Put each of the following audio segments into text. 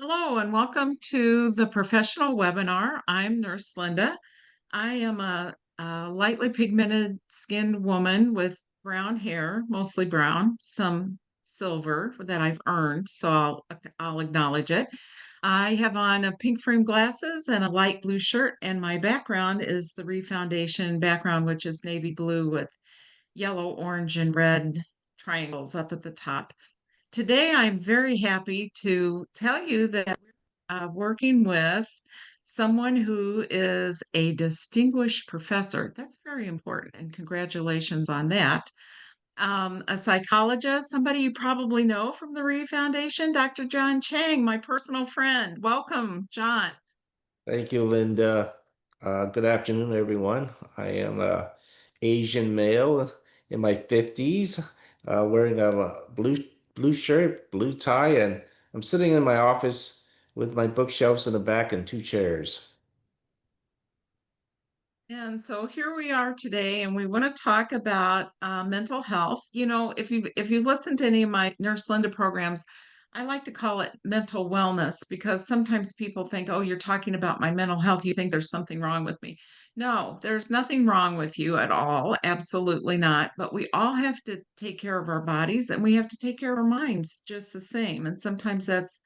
Hello and welcome to the professional webinar. I'm Nurse Linda. I am a lightly pigmented skinned woman with brown hair, mostly brown, some silver that I've earned, so I'll acknowledge it. I have on a pink frame glasses and a light blue shirt, and my background is the Reeve Foundation background, which is navy blue with yellow, orange, and red triangles up at the top. Today, I'm very happy to tell you that working with someone who is a distinguished professor. That's very important, and congratulations on that. A psychologist, somebody you probably know from the Reeve Foundation, Dr. John Chang, my personal friend. Welcome, John. Thank you, Linda. Good afternoon, everyone. I am a Asian male in my 50s, wearing a blue shirt, blue tie, and I'm sitting in my office with my bookshelves in the back and two chairs. And so here we are today, and we want to talk about mental health. If you listen to any of my Nurse Linda programs, I like to call it mental wellness because sometimes people think, "Oh, you're talking about my mental health. You think there's something wrong with me." No, there's nothing wrong with you at all. Absolutely not. But we all have to take care of our bodies, and we have to take care of our minds just the same. And sometimes that's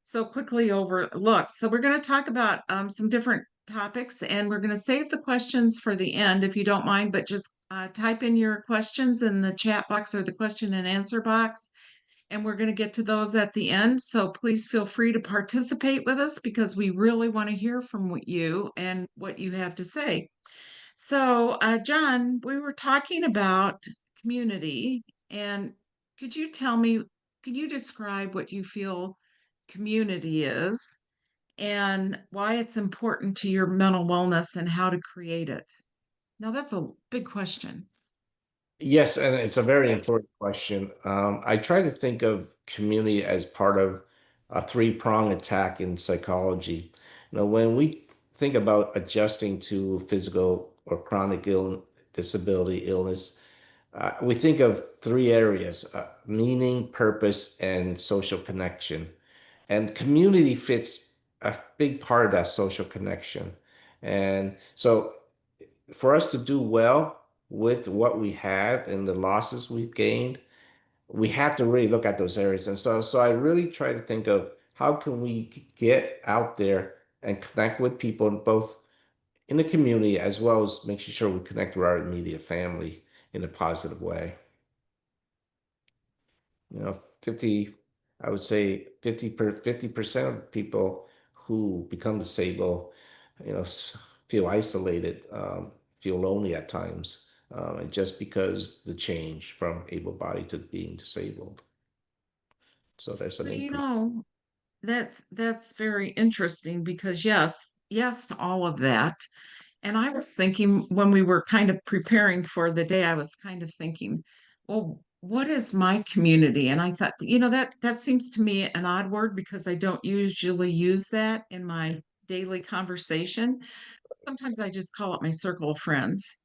so quickly overlooked. So we're going to talk about some different topics, and we're going to save the questions for the end, if you don't mind, but just type in your questions in the chat box or the question and answer box, and we're going to get to those at the end. So please feel free to participate with us because we really want to hear from you and what you have to say. So, John, we were talking about community, and could you tell me, could you describe what you feel community is and why it's important to your mental wellness and how to create it? Now, that's a big question. Yes, and it's a very important question. I try to think of community as part of a three-prong attack in psychology. When we think about adjusting to physical or chronic disability, illness, we think of three areas: meaning, purpose, and social connection. And community fits a big part of that social connection. And so for us to do well with what we have and the losses we've gained, we have to really look at those areas. And so I really try to think of how can we get out there and connect with people both in the community as well as making sure we connect with our immediate family in a positive way. 50, I would say 50% of people who become disabled, feel isolated, feel lonely at times, and just because the change from able-bodied to being disabled. So there's an Well, increase. that's very interesting because yes to all of that. And I was thinking when we were kind of preparing for the day, I was kind of thinking, well, what is my community? And I thought, that seems to me an odd word because I don't usually use that in my daily conversation. Sometimes I just call it my circle of friends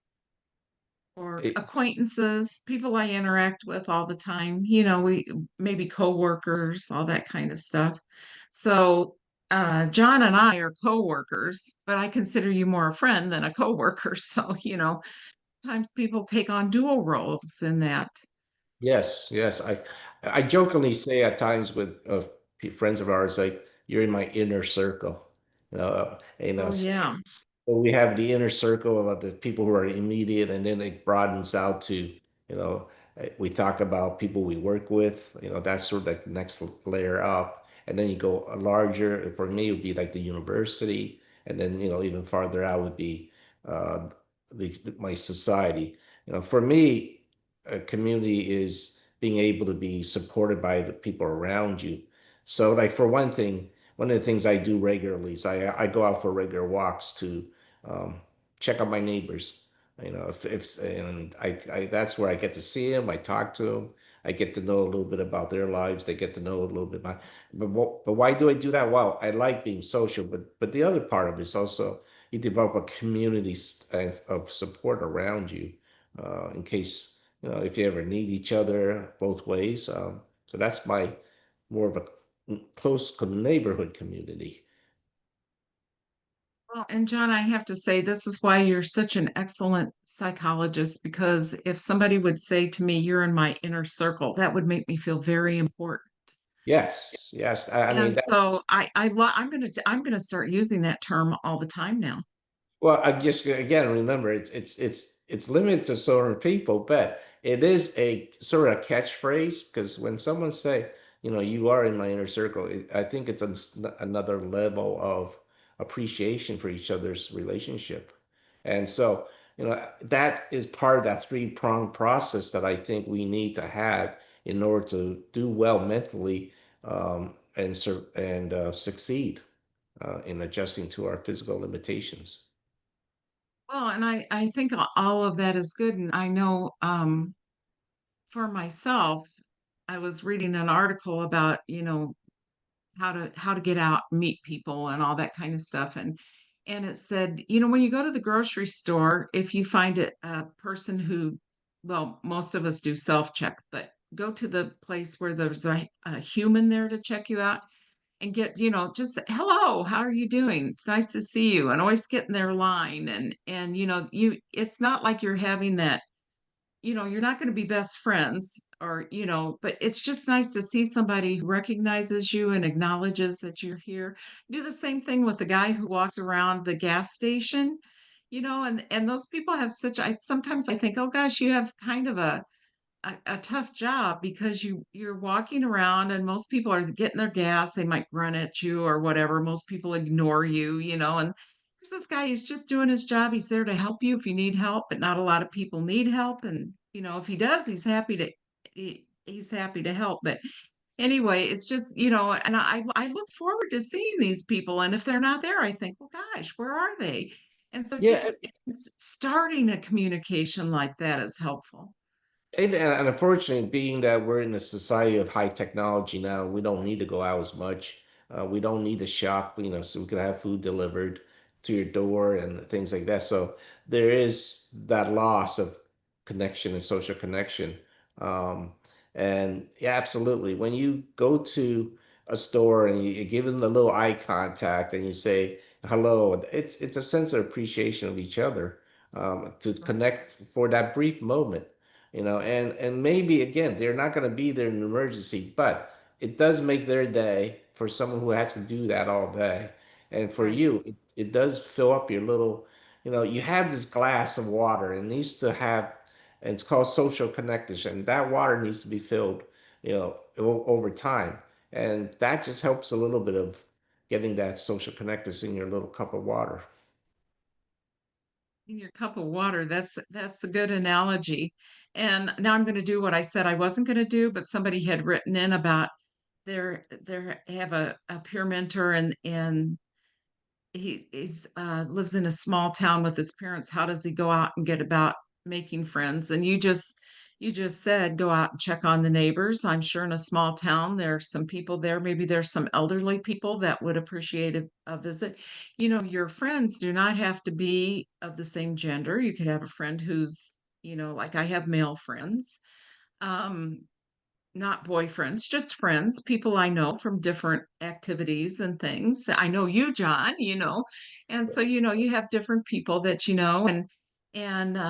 or It, acquaintances, people I interact with all the time, we maybe coworkers, all that kind of stuff. So John and I are coworkers, but I consider you more a friend than a coworker. So, sometimes people take on dual roles in that. yes, yes. I jokingly say at times with friends of ours, like, you're in my inner circle. Oh, yeah. Well, we have the inner circle of the people who are immediate, and then it broadens out to, we talk about people we work with, that's sort of like the next layer up. And then you go a larger, for me, it would be like the university. And then, even farther out would be uh, my society. For me, a community is being able to be supported by the people around you. So, like, for one thing, one of the things I do regularly is I go out for regular walks to um, check on my neighbors. If and I that's where I get to see them. I talk to them. I get to know a little bit about their lives. They get to know a little bit about. But why do I do that? Well, I like being social, but the other part of it is also you develop a community of support around you, in case if you ever need each other both ways. So that's my more of a close neighborhood community. Well, and John, I have to say, this is why you're such an excellent psychologist, because if somebody would say to me, you're in my inner circle, that would make me feel very important. Yes, yes. I And mean, so I'm gonna start using that term all the time now. well, I just again remember it's limited to certain people, but it is a sort of catchphrase because when someone say, you are in my inner circle, I think it's another level of appreciation for each other's relationship, and so that is part of that three-pronged process that I think we need to have in order to do well mentally, and succeed in adjusting to our physical limitations. Well, and I think all of that is good. And I know for myself, I was reading an article about, how to get out, meet people and all that kind of stuff. And it said, when you go to the grocery store, if you find a person who, well, most of us do self-check, but go to the place where there's a human there to check you out and get, just hello, how are you doing? It's nice to see you. And always get in their line. And it's not like you're having that, you're not going to be best friends or, but it's just nice to see somebody who recognizes you and acknowledges that you're here. Do the same thing with the guy who walks around the gas station, and those people have I sometimes I think, oh gosh, you have kind of a tough job because you're walking around and most people are getting their gas. They might run at you or whatever. Most people ignore you, and there's this guy, he's just doing his job. He's there to help you if you need help, but not a lot of people need help. And if he does, he's happy to help. But anyway, it's just, and I look forward to seeing these people. And if they're not there, I think, well, gosh, where are they? And so just Yeah, starting a communication like that is helpful. and unfortunately, being that we're in a society of high technology now, we don't need to go out as much. We don't need to shop, so we can have food delivered to your door and things like that. So there is that loss of connection and social connection. Um, and yeah, absolutely. When you go to a store and you give them the little eye contact and you say hello, it's a sense of appreciation of each other, to connect for that brief moment, and maybe again they're not going to be there in an emergency, but it does make their day for someone who has to do that all day. And for Right. you, it does fill up your little, you have this glass of water, and it needs to have, and it's called social connection, and that water needs to be filled, over time, and that just helps a little bit of getting that social connectedness in your little cup of water. In your cup of water. That's a good analogy. And now I'm going to do what I said I wasn't going to do, but somebody had written in about they have a peer mentor and he's lives in a small town with his parents. How does he go out and get about making friends? And you just said go out and check on the neighbors. I'm sure in a small town there's some people there. Maybe there's some elderly people that would appreciate a visit. Your friends do not have to be of the same gender. You could have a friend who's, like I have male friends. Um, not boyfriends, just friends, people I know from different activities and things. I know you, John, and so you have different people that and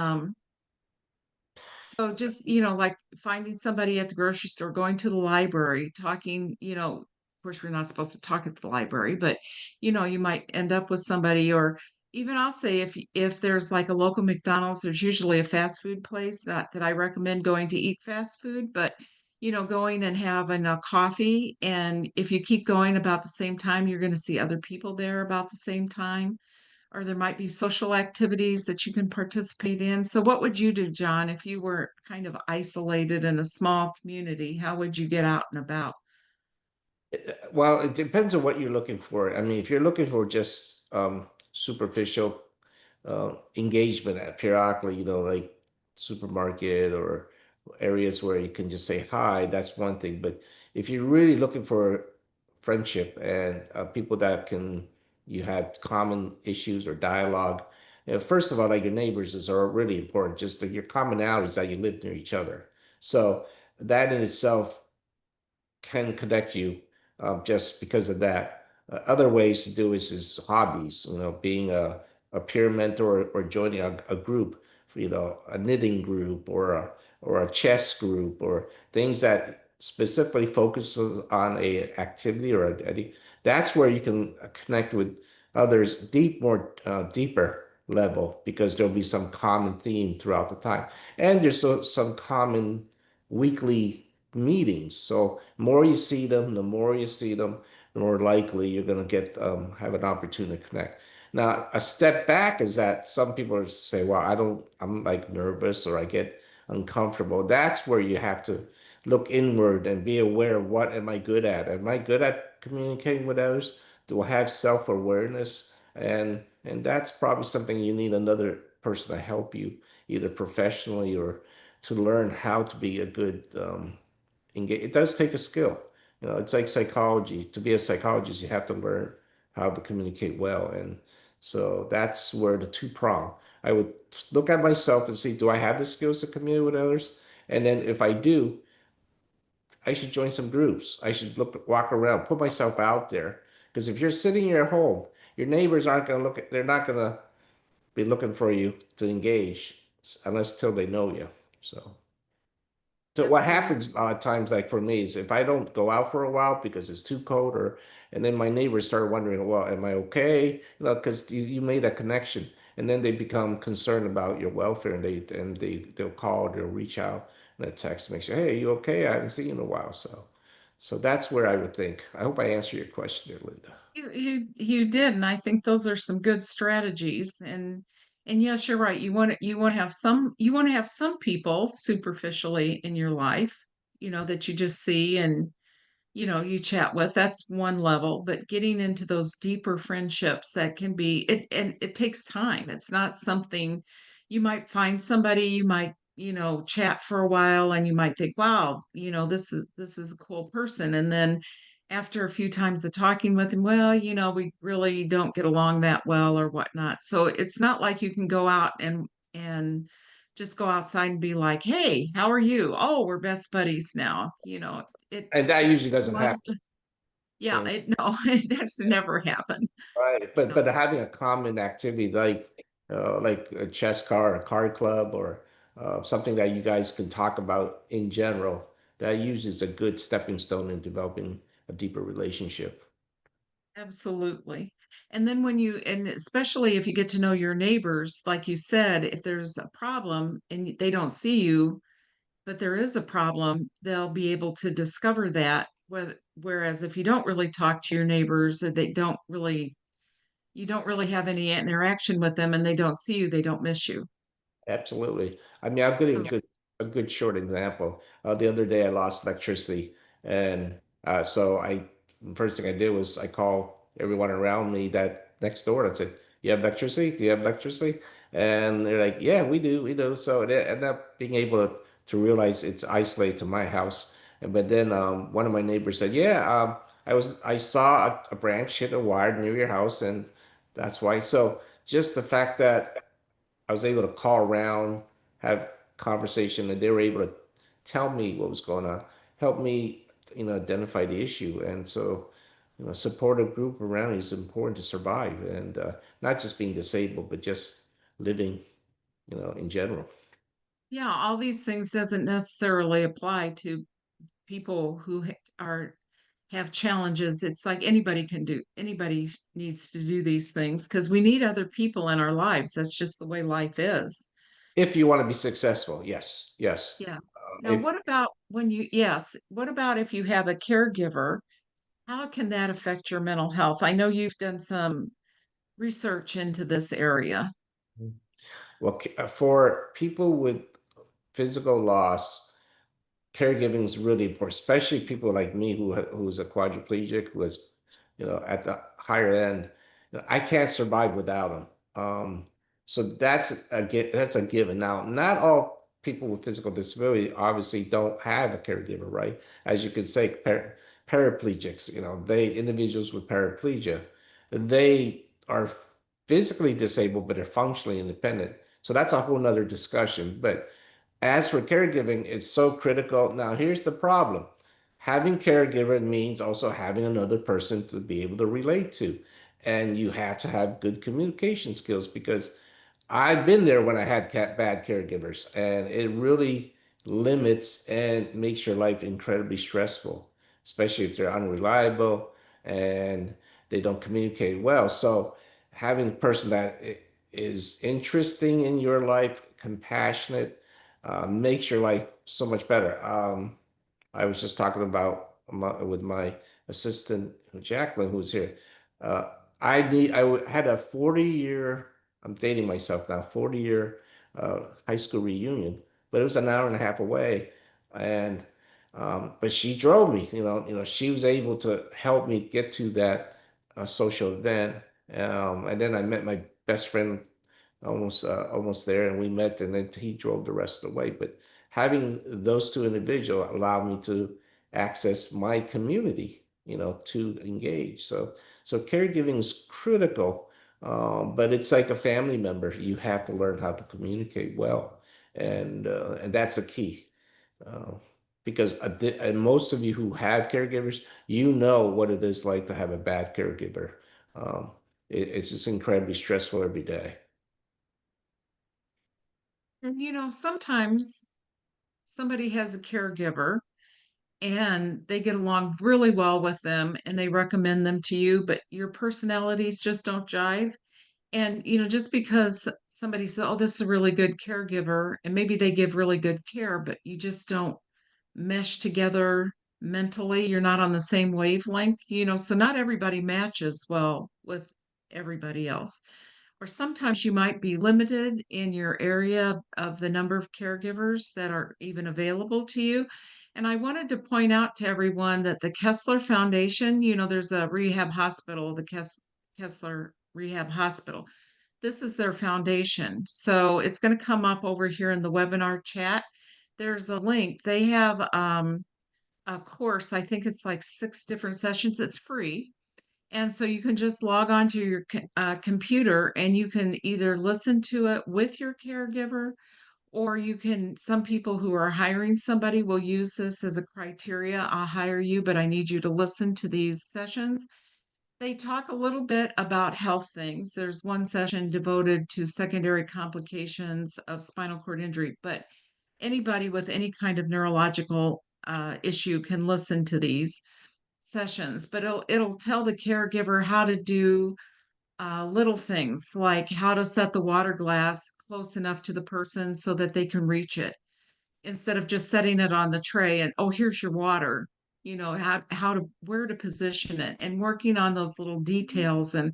so just, like finding somebody at the grocery store, going to the library, talking, of course we're not supposed to talk at the library, but you might end up with somebody. Or even I'll say if there's like a local McDonald's, there's usually a fast food place that I recommend going to eat fast food, but going and having a coffee, and if you keep going about the same time, you're going to see other people there about the same time, or there might be social activities that you can participate in. So, what would you do, John, if you were kind of isolated in a small community? How would you get out and about? Well, it depends on what you're looking for. I mean, if you're looking for just superficial engagement at periodically, like supermarket or areas where you can just say hi, that's one thing. But if you're really looking for friendship and people that can you have common issues or dialogue, first of all, like your neighbors is are really important. Just your commonalities that you live near each other. So that in itself can connect you just because of that. Other ways to do is hobbies, being a peer mentor or joining a group, a knitting group or a chess group or things that specifically focuses on a activity or that's where you can connect with others more deeper level because there'll be some common theme throughout the time. And there's some common weekly meetings. So more you see them, the more you see them, the more likely you're going to get have an opportunity to connect. Now, a step back is that some people are say, "Well, I'm like nervous or I get uncomfortable." That's where you have to look inward and be aware of what am I good at? Am I good at communicating with others? Do I have self-awareness? And that's probably something you need another person to help you, either professionally or to learn how to be a good engage. It does take a skill. It's like psychology. To be a psychologist, you have to learn how to communicate well. And so that's where the two prong. I would look at myself and see, do I have the skills to communicate with others? And then if I do, I should join some groups. I should walk around, put myself out there. Because if you're sitting in your home, your neighbors aren't going to look at, they're not going to be looking for you to engage unless till they know you. So. So what Absolutely. happens a lot of times, like for me, is if I don't go out for a while because it's too cold, and then my neighbors start wondering, well, am I okay? Because you made a connection, and then they become concerned about your welfare, and they'll call, they'll reach out, and a text makes sure, hey, you okay? I haven't seen you in a while, so that's where I would think. I hope I answered your question there, Linda. You did, and I think those are some good strategies. And yes, you're right. You want to have some people superficially in your life, that you just see and you chat with. That's one level, but getting into those deeper friendships that can be it, and it takes time. It's not something you might find somebody, you might, chat for a while and you might think, wow, this is a cool person. And then after a few times of talking with him, well, we really don't get along that well or whatnot. So it's not like you can go out and just go outside and be like, hey, how are you? Oh, we're best buddies now. It And that it usually takes a doesn't while happen. to, yeah, no, it has to never happen. Right, You but know, having a common activity like a chess car, a card club, or something that you guys can talk about in general, that uses a good stepping stone in developing a deeper relationship. absolutely. And then and especially if you get to know your neighbors, like you said, if there's a problem and they don't see you, but there is a problem, they'll be able to discover that. Whereas if you don't really talk to your neighbors, you don't really have any interaction with them and they don't see you, they don't miss you. Absolutely. I mean, I'll give you So a good short example. The other day I lost electricity, and so I first thing I did was I called everyone around me that next door and said, "You have electricity? Do you have electricity?" And they're like, "Yeah, we do." So it ended up being able to realize it's isolated to my house. And but then one of my neighbors said, "Yeah, I saw a branch hit a wire near your house, and that's why." So just the fact that I was able to call around, have conversation, and they were able to tell me what was going on, help me, identify the issue. And so, supportive group around you is important to survive, and not just being disabled, but just living, in general. yeah, all these things doesn't necessarily apply to people who are have challenges. It's like anybody needs to do these things because we need other people in our lives. That's just the way life is. If you want to be successful, yes, yes. Yeah. Now, If what about if you have a caregiver? How can that affect your mental health? I know you've done some research into this area. well, for people with physical loss, caregiving is really important, especially people like me who's a quadriplegic, who is, at the higher end. I can't survive without them. So that's a given. Now, not all people with physical disability obviously don't have a caregiver, right? As you could say, paraplegics, they individuals with paraplegia, they are physically disabled, but are functionally independent. So that's a whole nother discussion. But as for caregiving, it's so critical. Now, here's the problem. having caregiver means also having another person to be able to relate to. And you have to have good communication skills because I've been there when I had bad caregivers, and it really limits and makes your life incredibly stressful, especially if they're unreliable and they don't communicate well. So having a person that is interesting in your life, compassionate, makes your life so much better. I was just talking about with my assistant Jacqueline, who's here. Uh, had a 40-year. I'm dating myself now. 40-year high school reunion, but it was an hour and a half away, and but she drove me. She was able to help me get to that social event, and then I met my best friend almost there, and we met, and then he drove the rest of the way. But having those two individuals allowed me to access my community, to engage. So caregiving is critical, but it's like a family member. You have to learn how to communicate well, and that's a key. Uh, because and most of you who have caregivers, you know what it is like to have a bad caregiver. Um, it's just incredibly stressful every day. And sometimes somebody has a caregiver and they get along really well with them and they recommend them to you, but your personalities just don't jive. And, just because somebody says, oh, this is a really good caregiver, and maybe they give really good care, but you just don't mesh together mentally. You're not on the same wavelength, so not everybody matches well with everybody else. Or sometimes you might be limited in your area of the number of caregivers that are even available to you. And I wanted to point out to everyone that the Kessler Foundation, there's a rehab hospital, the Kessler Rehab Hospital. This is their foundation. So it's going to come up over here in the webinar chat. There's a link. They have a course. I think it's like 6 different sessions. It's free. And so you can just log on to your computer and you can either listen to it with your caregiver, or some people who are hiring somebody will use this as a criteria. I'll hire you, but I need you to listen to these sessions. They talk a little bit about health things. There's one session devoted to secondary complications of spinal cord injury, but anybody with any kind of neurological issue can listen to these sessions. But it'll tell the caregiver how to do little things like how to set the water glass close enough to the person so that they can reach it instead of just setting it on the tray and, oh, here's your water. How to where to position it, and working on those little details, and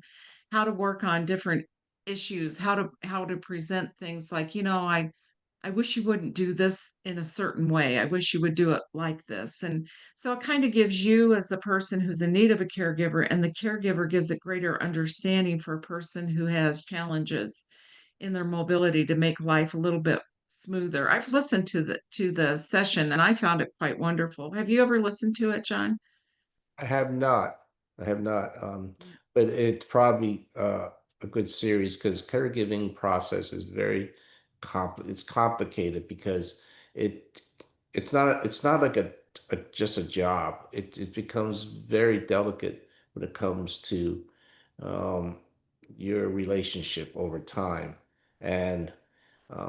how to work on different issues, how to present things like, I wish you wouldn't do this in a certain way. I wish you would do it like this. And so it kind of gives you, as a person who's in need of a caregiver, and the caregiver gives it greater understanding for a person who has challenges in their mobility to make life a little bit smoother. I've listened to the session and I found it quite wonderful. Have you ever listened to it, John? I have not. I have not. But it's probably a good series because caregiving process is very it's complicated because it it's not like a just a job. It becomes very delicate when it comes to um, your relationship over time. And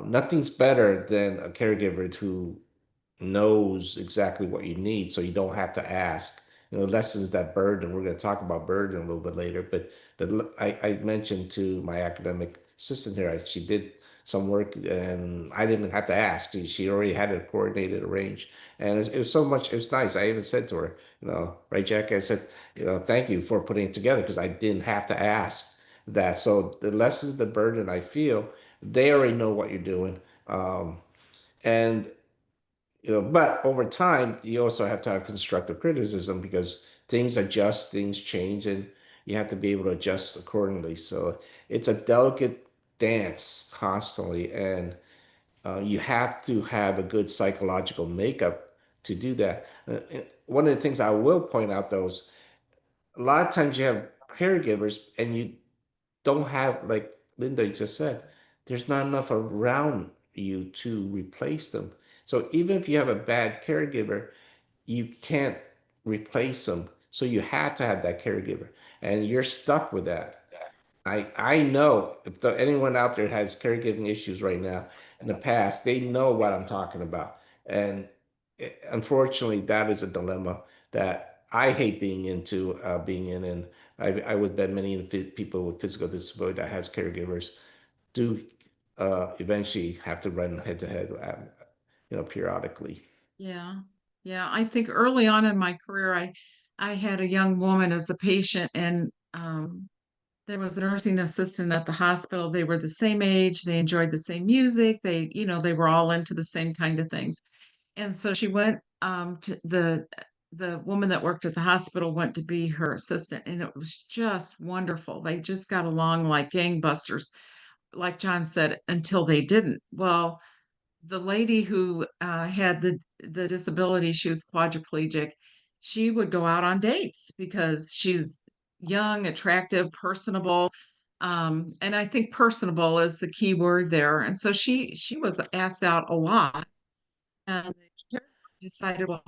nothing's better than a caregiver who knows exactly what you need so you don't have to ask. Lessens that burden. We're going to talk about burden a little bit later, but I mentioned to my academic assistant here, she did some work and I didn't have to ask. She already had it coordinated, arranged. And it was so much, it was nice. I even said to her, right, Jack, I said, thank you for putting it together because I didn't have to ask that. So the lessons, the burden I feel, they already know what you're doing. And but over time, you also have to have constructive criticism because things adjust, things change, and you have to be able to adjust accordingly. So it's a delicate dance constantly, and you have to have a good psychological makeup to do that. One of the things I will point out, though, is a lot of times you have caregivers and you don't have, like Linda just said, there's not enough around you to replace them. So even if you have a bad caregiver, you can't. replace them. So you have to have that caregiver, and you're stuck with that. I know if anyone out there has caregiving issues right now in the past, they know what I'm talking about. And unfortunately, that is a dilemma that I hate being in. And I would bet many people with physical disability that has caregivers do eventually have to run head to head, periodically. Yeah. Yeah. I think early on in my career, I had a young woman as a patient, and there was a nursing assistant at the hospital. They were the same age, they enjoyed the same music, they were all into the same kind of things. And so she went to the woman that worked at the hospital went to be her assistant, and it was just wonderful. They just got along like gangbusters, like John said, until they didn't. Well, the lady who had the disability, she was quadriplegic. She would go out on dates because she's young, attractive, personable. And I think personable is the key word there. And so she was asked out a lot. And the caregiver decided, well,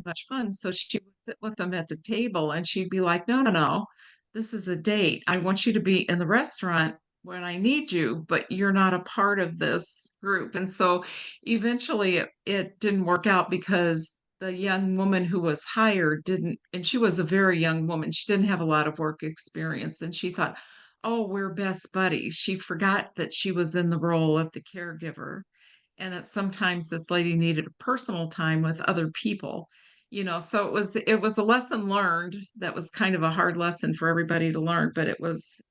much fun. So she would sit with them at the table and she'd be like, no, no, no, this is a date. I want you to be in the restaurant when I need you, but you're not a part of this group. And so eventually it didn't work out because the young woman who was hired didn't, and she was a very young woman, she didn't have a lot of work experience. And she thought, oh, we're best buddies. She forgot that she was in the role of the caregiver and that sometimes this lady needed personal time with other people. So it was a lesson learned that was kind of a hard lesson for everybody to learn, but it was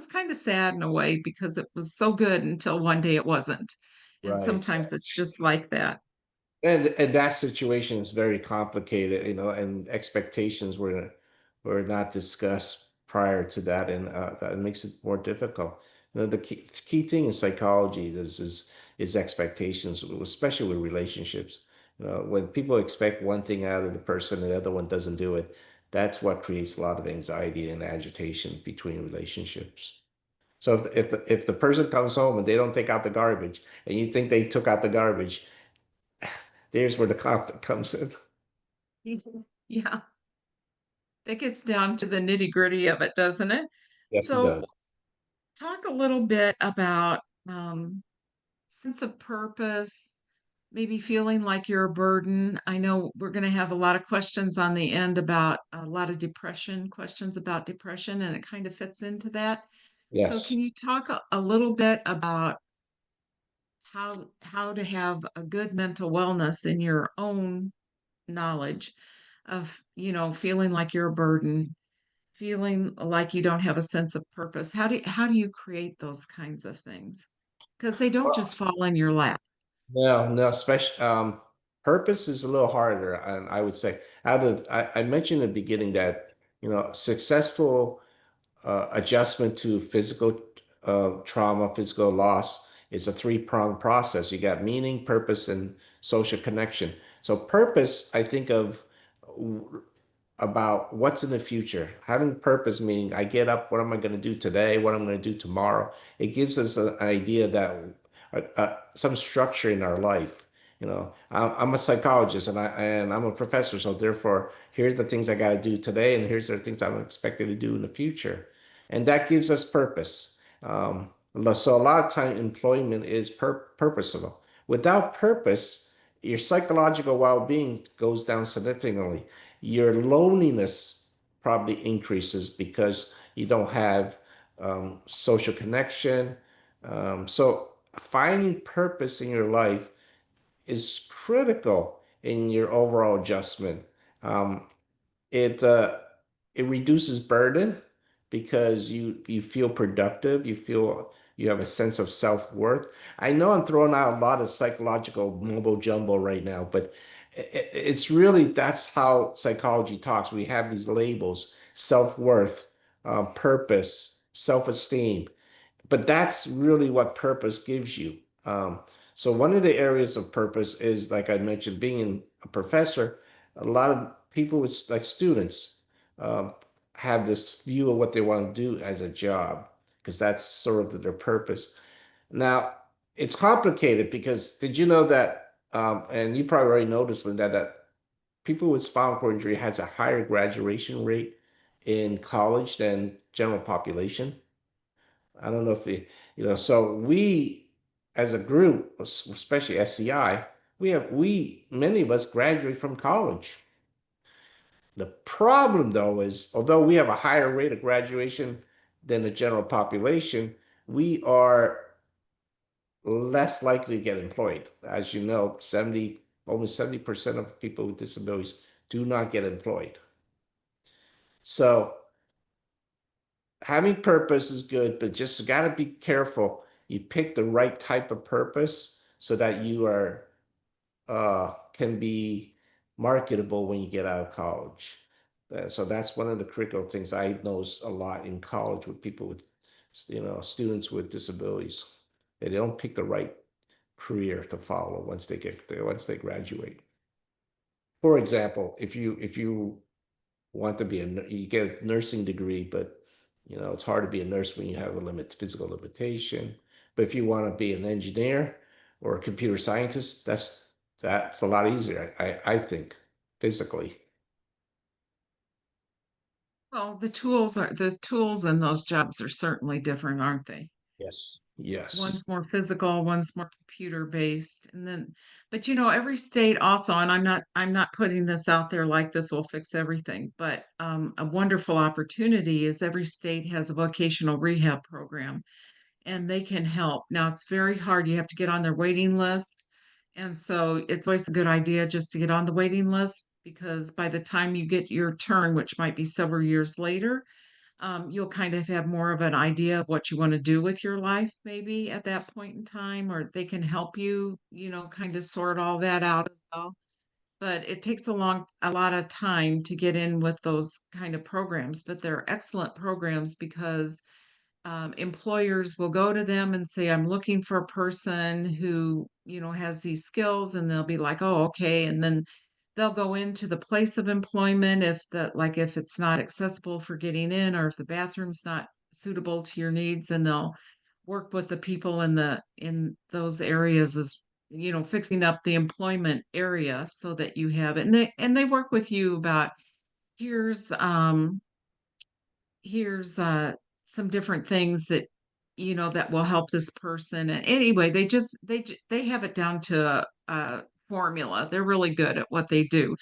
kind of sad in a way because it was so good until one day it wasn't. And Right. sometimes it's just like that. And that situation is very complicated, and expectations were not discussed prior to that, and that makes it more difficult. The key thing in psychology is expectations, especially with relationships. When people expect one thing out of the person and the other one doesn't do it, that's what creates a lot of anxiety and agitation between relationships. So if the person comes home and they don't take out the garbage, and you think they took out the garbage, there's where the conflict comes in. Yeah, that gets down to the nitty gritty of it, doesn't it? Yes, it So does. talk a little bit about sense of purpose, maybe feeling like you're a burden. I know we're going to have a lot of questions on the end about a lot of depression, questions about depression, and it kind of fits into that. So Yes. can you talk a little bit about how to have a good mental wellness in your own knowledge of, feeling like you're a burden, feeling like you don't have a sense of purpose? How do you create those kinds of things? Because they don't Well, just fall in your lap. no, no, especially purpose is a little harder, and I would say I mentioned in the beginning that successful adjustment to physical trauma, physical loss is a three-pronged process. You got meaning, purpose, and social connection. So purpose, I think of about what's in the future. Having purpose meaning I get up, what am I going to do today? What I'm going to do tomorrow? It gives us an idea that some structure in our life. I'm a psychologist and I'm a professor, so therefore here's the things I got to do today, and here's the things I'm expected to do in the future, and that gives us purpose. So a lot of time employment is purposeful. Without purpose, your psychological well-being goes down significantly. Your loneliness probably increases because you don't have social connection. So finding purpose in your life is critical in your overall adjustment. Um, it it reduces burden because you feel productive, you feel you have a sense of self-worth. I know I'm throwing out a lot of psychological mumbo jumbo right now, but it's really that's how psychology talks. We have these labels: self-worth, purpose, self-esteem, but that's really what purpose gives you. Um, so one of the areas of purpose is, like I mentioned, being a professor. A lot of people, with like students, um, have this view of what they want to do as a job because that's sort of their purpose. Now, it's complicated because did you know that, and you probably already noticed, Linda, that people with spinal cord injury has a higher graduation rate in college than general population. I don't know if so we as a group, especially SCI, we many of us graduate from college. The problem though is although we have a higher rate of graduation than the general population, we are less likely to get employed. As you know, almost 70% of people with disabilities do not get employed. So having purpose is good, but just got to be careful. You pick the right type of purpose so that you are can be marketable when you get out of college. So that's one of the critical things I notice a lot in college with people with, students with disabilities. They don't pick the right career to follow once they graduate. For example, if you want to be you get a nursing degree, but it's hard to be a nurse when you have a physical limitation. But if you want to be an engineer or a computer scientist, that's a lot easier, I think, physically. Well, the tools in those jobs are certainly different, aren't they? Yes. Yes. One's more physical, one's more computer based. And then, but every state also, and I'm not putting this out there like this will fix everything, but a wonderful opportunity is every state has a vocational rehab program and they can help. Now it's very hard. You have to get on their waiting list. And so it's always a good idea just to get on the waiting list because by the time you get your turn, which might be several years later, you'll kind of have more of an idea of what you want to do with your life, maybe at that point in time, or they can help you, kind of sort all that out as well. But it takes a lot of time to get in with those kind of programs, but they're excellent programs because employers will go to them and say, I'm looking for a person who, has these skills, and they'll be like, oh, okay. And then they'll go into the place of employment if it's not accessible for getting in or if the bathroom's not suitable to your needs, and they'll work with the people in those areas as fixing up the employment area so that you have it. And they work with you about here's here's some different things that will help this person. And anyway, they have it down to a formula. They're really good at what they do.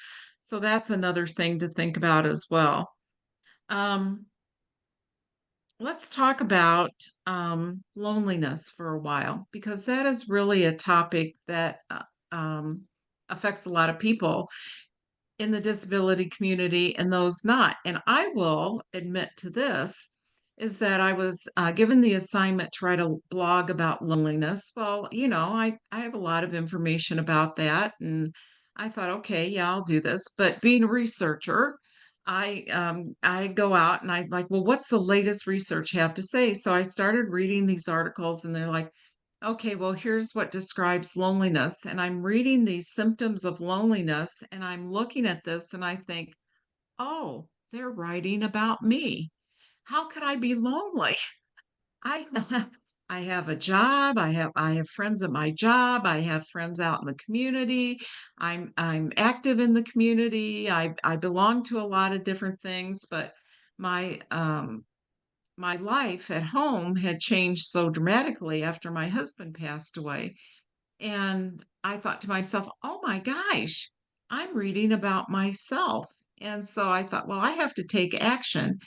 So that's another thing to think about as well. Um, let's talk about loneliness for a while because that is really a topic that affects a lot of people in the disability community and those not. And I will admit to this is that I was given the assignment to write a blog about loneliness. Well, I have a lot of information about that. And I thought, okay, yeah, I'll do this. But being a researcher, I go out and I like, well, what's the latest research have to say? So I started reading these articles and they're like, okay, well, here's what describes loneliness. And I'm reading these symptoms of loneliness and I'm looking at this and I think, oh, they're writing about me. How could I be lonely? I I have a job, I have friends at my job, I have friends out in the community. I'm active in the community. I belong to a lot of different things, but my my life at home had changed so dramatically after my husband passed away. And I thought to myself, oh my gosh, I'm reading about myself. And so I thought, well, I have to take action.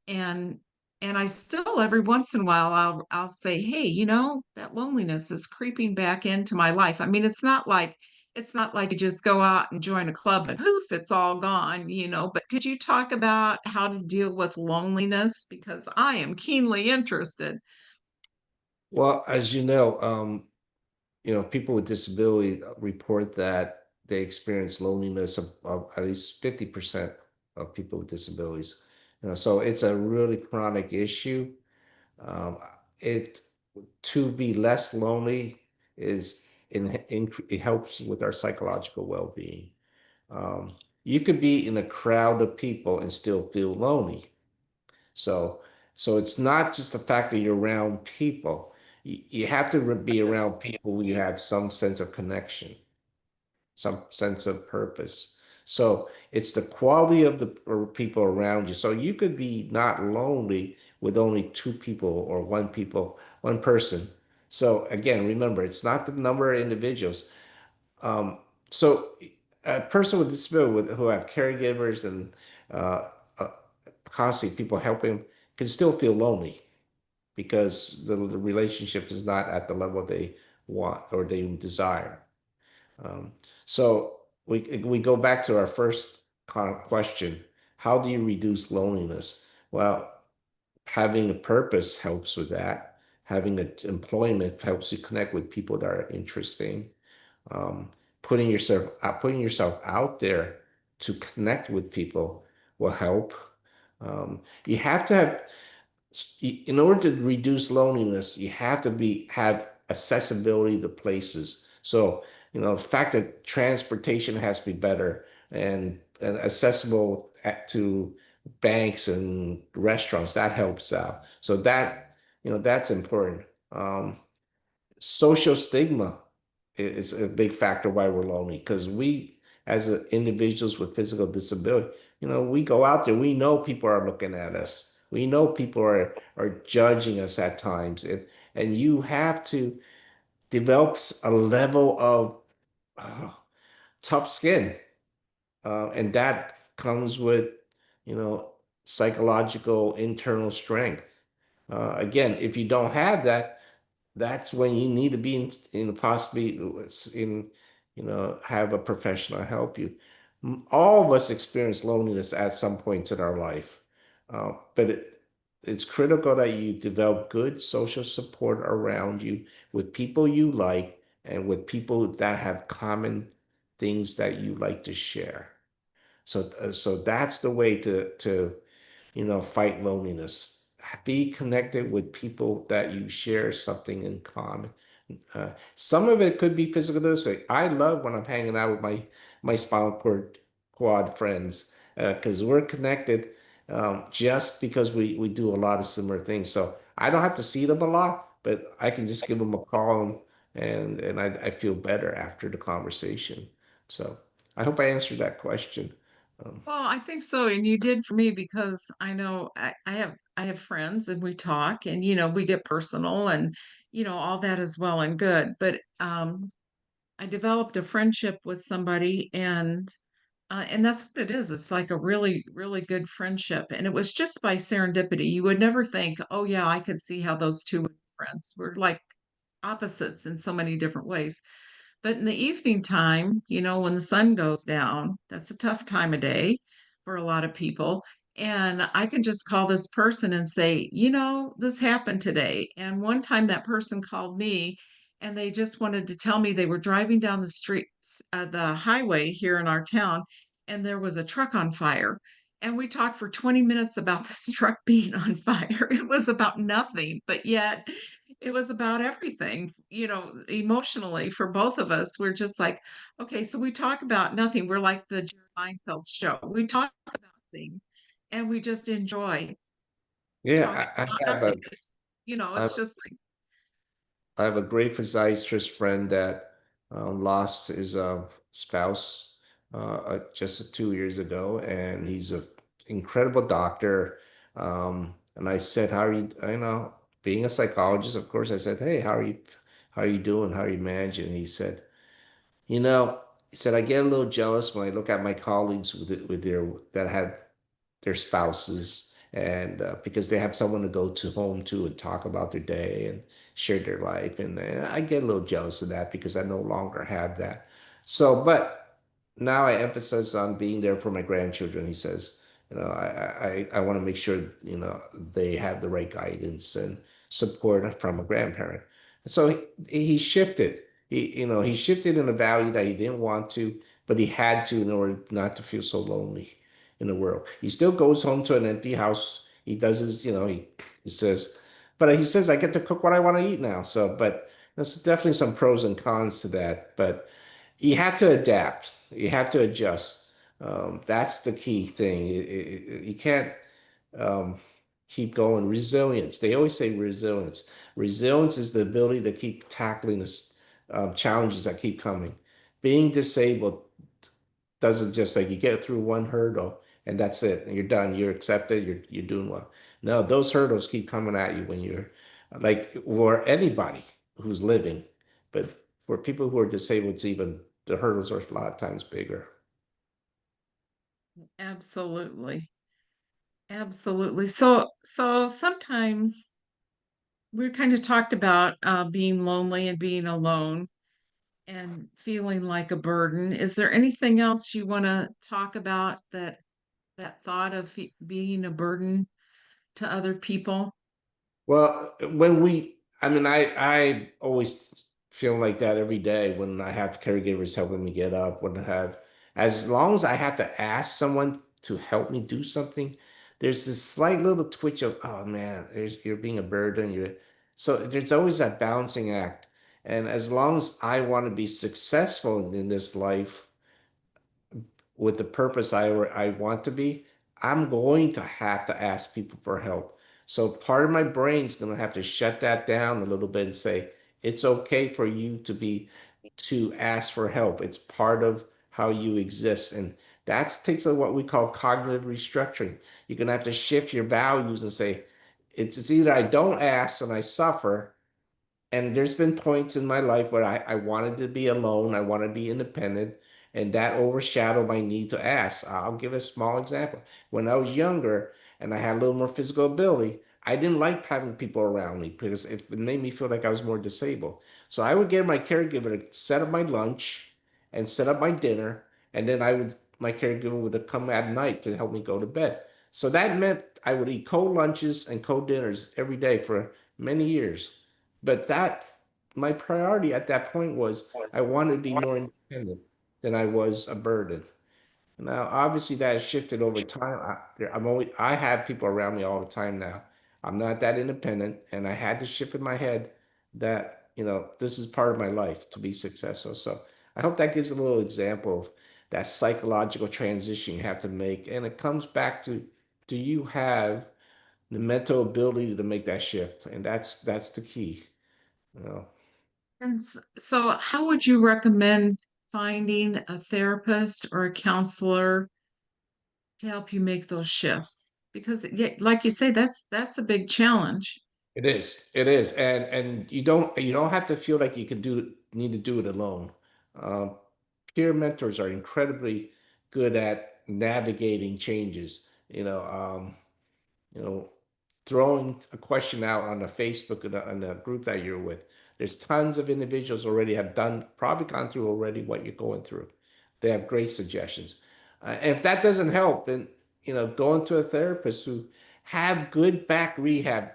And I still every once in a while I'll say, hey, that loneliness is creeping back into my life. I mean, it's not like you just go out and join a club and poof, it's all gone. But could you talk about how to deal with loneliness? Because I am keenly interested. Well, as people with disability report that they experience loneliness of at least 50% of people with disabilities. So it's a really chronic issue. Um, it to be less lonely is it helps with our psychological well-being. Um, you could be in a crowd of people and still feel lonely. So, so it's not just the fact that you're around people. You have to be around people who you have some sense of connection, some sense of purpose. So it's the quality of the people around you. So you could be not lonely with only two people or one person. So again, remember, it's not the number of individuals. Um, so a person with disability who have caregivers and uh, uh, constantly people helping can still feel lonely because the relationship is not at the level they want or they desire. Um, so we go back to our first kind of question: how do you reduce loneliness? Well, having a purpose helps with that. Having an employment helps you connect with people that are interesting. Um, putting yourself out there to connect with people will help. You have to have in order to reduce loneliness, you have to have accessibility to places. So, the fact that transportation has to be better and accessible to banks and restaurants, that helps out. So that's important. Social stigma is a big factor why we're lonely because we, as individuals with physical disability, we go out there, we know people are looking at us, we know people are judging us at times, and you have to develop a level of uh, tough skin, and that comes with you know psychological internal strength. Again, if you don't have that, that's when you need to be in possibly have a professional help you. All of us experience loneliness at some points in our life, but it's critical that you develop good social support around you with people you like and with people that have common things that you like to share. So that's the way to fight loneliness. Be connected with people that you share something in common. Some of it could be physical distancing. I love when I'm hanging out with my spinal cord quad friends because we're connected just because we do a lot of similar things. So I don't have to see them a lot, but I can just give them a call and I feel better after the conversation. So I hope I answered that question. Um, Well, I think so, and you did for me because I know I have friends and we talk and we get personal and all that is well and good. But I developed a friendship with somebody and that's what it is. It's like a really, really good friendship. And it was just by serendipity. You would never think, oh yeah, I could see how those two would be friends. We're like opposites in so many different ways. But in the evening time, when the sun goes down, that's a tough time of day for a lot of people. And I can just call this person and say, this happened today. And one time that person called me and they just wanted to tell me they were driving down the street, the highway here in our town, and there was a truck on fire. And we talked for 20 minutes about this truck being on fire. It was about nothing, but yet it was about everything, emotionally for both of us. We're just like, okay, so we talk about nothing. We're like the Jerry Seinfeld show. We talk about things and we just enjoy talking yeah, about nothing. I It's have just like, I have a great physiatrist friend that lost his spouse just 2 years ago, and he's an incredible doctor. And I said, "How are you?" Being a psychologist, of course, I said, "Hey, how are you? How are you doing? How are you managing?" And he said, "You know," he said, "I get a little jealous when I look at my colleagues with their that have their spouses and because they have someone to go to home to and talk about their day and share their life and I get a little jealous of that because I no longer have that. So but now I emphasize on being there for my grandchildren. He says, I want to make sure they have the right guidance and support from a grandparent. And so he shifted. He shifted in a value that he didn't want to, but he had to in order not to feel so lonely in the world. He still goes home to an empty house. He does he says, but he says, I get to cook what I want to eat now. So, but there's definitely some pros and cons to that. But you have to adapt. You have to adjust. That's the key thing. You can't um, keep going. Resilience. They always say resilience. Resilience is the ability to keep tackling this challenges that keep coming. Being disabled doesn't just like you get through one hurdle and that's it, and you're done. You're accepted. You're doing well. No, those hurdles keep coming at you when you're like for anybody who's living, but for people who are disabled, it's even the hurdles are a lot of times bigger. Absolutely. Absolutely. So sometimes we kind of talked about being lonely and being alone and feeling like a burden. Is there anything else you want to talk about that thought of being a burden to other people? Well, I mean, I always feel like that every day when I have caregivers helping me get up, when I have, as long as I have to ask someone to help me do something, there's this slight little twitch of, oh man, you're being a burden. So there's always that balancing act. And as long as I want to be successful in this life, with the purpose I want to be, I'm going to have to ask people for help. So part of my brain's going to have to shut that down a little bit and say, it's okay for you to ask for help. It's part of how you exist. And that takes what we call cognitive restructuring. You're going to have to shift your values and say, it's either I don't ask and I suffer, and there's been points in my life where I wanted to be alone, I wanted to be independent, and that overshadowed my need to ask. I'll give a small example. When I was younger and I had a little more physical ability, I didn't like having people around me because it made me feel like I was more disabled. So I would get my caregiver to set up my lunch and set up my dinner, and then my caregiver would come at night to help me go to bed. So that meant I would eat cold lunches and cold dinners every day for many years. But my priority at that point was I wanted to be more independent than I was a burden. Now, obviously, that has shifted over time. I have people around me all the time now. I'm not that independent, and I had to shift in my head that this is part of my life to be successful. So I hope that gives a little example of that psychological transition you have to make, and it comes back to, do you have the mental ability to make that shift? And that's the key. You know. And so, how would you recommend finding a therapist or a counselor to help you make those shifts? Because, yeah, like you say, that's a big challenge. It is. It is. And you don't have to feel like you can need to do it alone. Um, Peer mentors are incredibly good at navigating changes. You know, throwing a question out on the Facebook in the group that you're with. There's tons of individuals already have probably gone through already what you're going through. They have great suggestions. And if that doesn't help, then going to a therapist who have good back rehab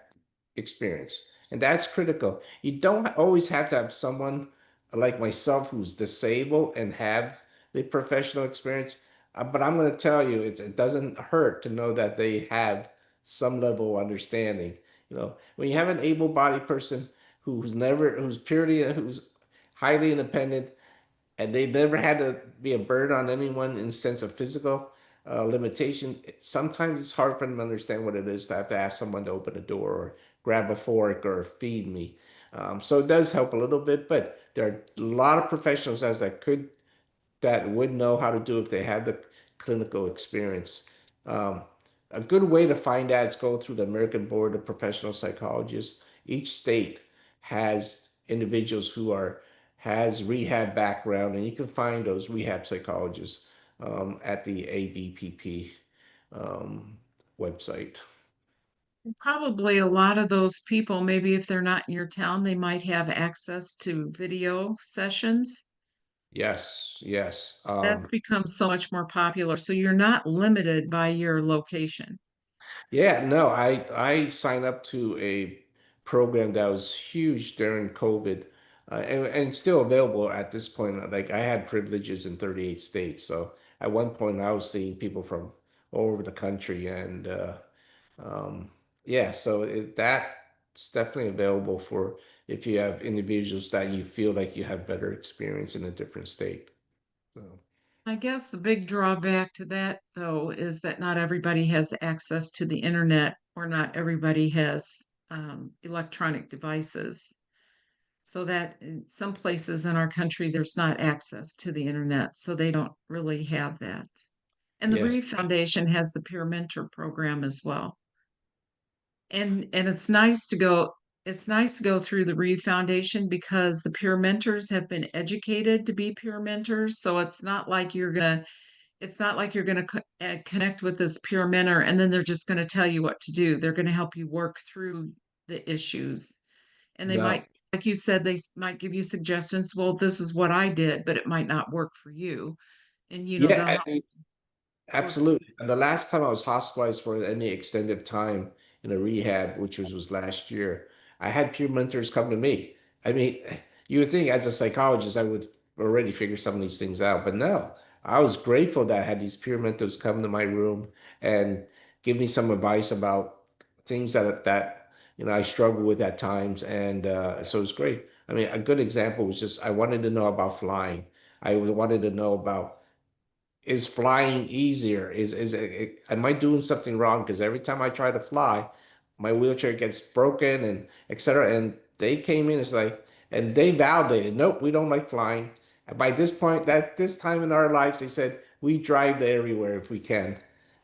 experience, and that's critical. You don't always have to have someone like myself who's disabled and have the professional experience. But I'm going to tell you, it doesn't hurt to know that they have some level of understanding. When you have an able-bodied person who's highly independent, and they never had to be a burden on anyone in the sense of physical limitation. Sometimes it's hard for them to understand what it is to have to ask someone to open a door or grab a fork or feed me. So it does help a little bit, but there are a lot of professionals as that would know how to do if they had the clinical experience. Um, a good way to find that is go through the American Board of Professional Psychologists. Each state has individuals who has rehab background, and you can find those rehab psychologists at the ABPP um, website. Probably a lot of those people, maybe if they're not in your town, they might have access to video sessions. Yes, yes. That's become so much more popular. So you're not limited by your location. Yeah, no, I signed up to a program that was huge during COVID, and still available at this point. Like I had privileges in 38 states, so at one point I was seeing people from all over the country, and um, yeah, so that's definitely available for if you have individuals that you feel like you have better experience in a different state. So. I guess the big drawback to that, though, is that not everybody has access to the internet or not everybody has electronic devices. so that in some places in our country there's not access to the internet, so they don't really have that. And the Yes. Reeve Foundation has the peer mentor program as well. And it's nice to go through the Reeve Foundation because the peer mentors have been educated to be peer mentors. So it's not like you're gonna connect with this peer mentor and then they're just gonna tell you what to do. They're gonna help you work through the issues. And they No. might, like you said, might give you suggestions. Well, this is what I did, but it might not work for you. And Yeah, they'll I help mean, work. absolutely. And the last time I was hospitalized for any extended time in a rehab, which was last year, I had peer mentors come to me. I mean, you would think as a psychologist, I would already figure some of these things out, but no, I was grateful that I had these peer mentors come to my room and give me some advice about things that I struggle with at times. And so it was great. I mean, a good example was just I wanted to know about flying. I wanted to know about is flying easier? Am I doing something wrong? Because every time I try to fly, my wheelchair gets broken and etc. And they came in, it's like, and they validated, nope, we don't like flying. And by this point, that this time in our lives, they said we drive to everywhere if we can.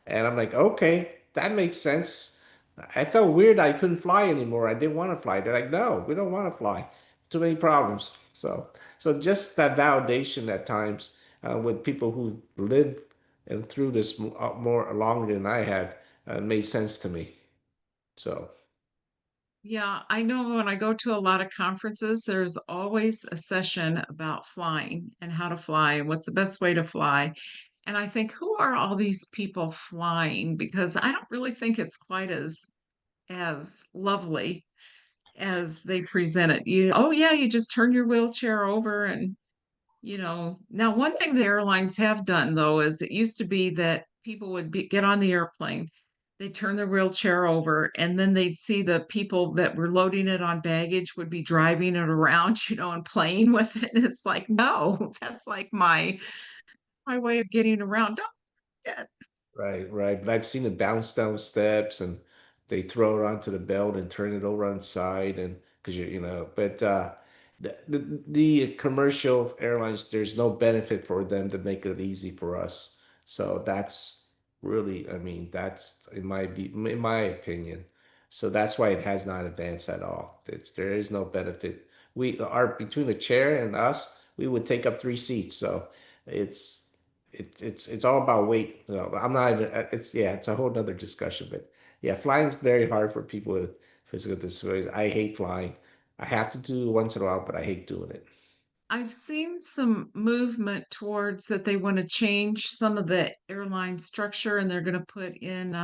And I'm like, okay, that makes sense. I felt weird I couldn't fly anymore. I didn't want to fly. They're like, no, we don't want to fly. Too many problems. So just that validation at times with people who lived and through this more longer than I have made sense to me. So Yeah, I know when I go to a lot of conferences, there's always a session about flying and how to fly and what's the best way to fly. And I think, who are all these people flying? Because I don't really think it's quite as lovely as they present it. Oh yeah, you just turn your wheelchair over and now one thing the airlines have done though is it used to be that people would get on the airplane, they'd turn their wheelchair over, and then they'd see the people that were loading it on baggage would be driving it around, and playing with it. And it's like, no, that's like my way of getting around. Don't get right, right. But I've seen it bounce down steps and they throw it onto the belt and turn it over on its side and because but the commercial airlines, there's no benefit for them to make it easy for us. So that's really, I mean, that's in my opinion. So that's why it has not advanced at all. There is no benefit. We are between the chair and us, we would take up 3 seats. So it's it's all about weight. I'm not even. It's a whole nother discussion. But yeah, flying is very hard for people with physical disabilities. I hate flying. I have to do it once in a while, but I hate doing it. I've seen some movement towards that they want to change some of the airline structure and they're going to put in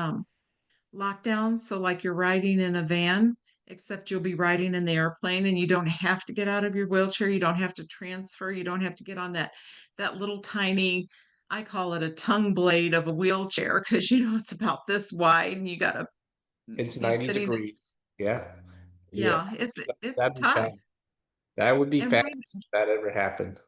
lockdowns. So, like you're riding in a van, except you'll be riding in the airplane and you don't have to get out of your wheelchair. You don't have to transfer. You don't have to get on that little tiny, I call it a tongue blade of a wheelchair because it's about this wide and you got to It's be 90 sitting. degrees. Yeah, yeah. Yeah, it's That'd be tough. fast. That would be And fast if that ever happened.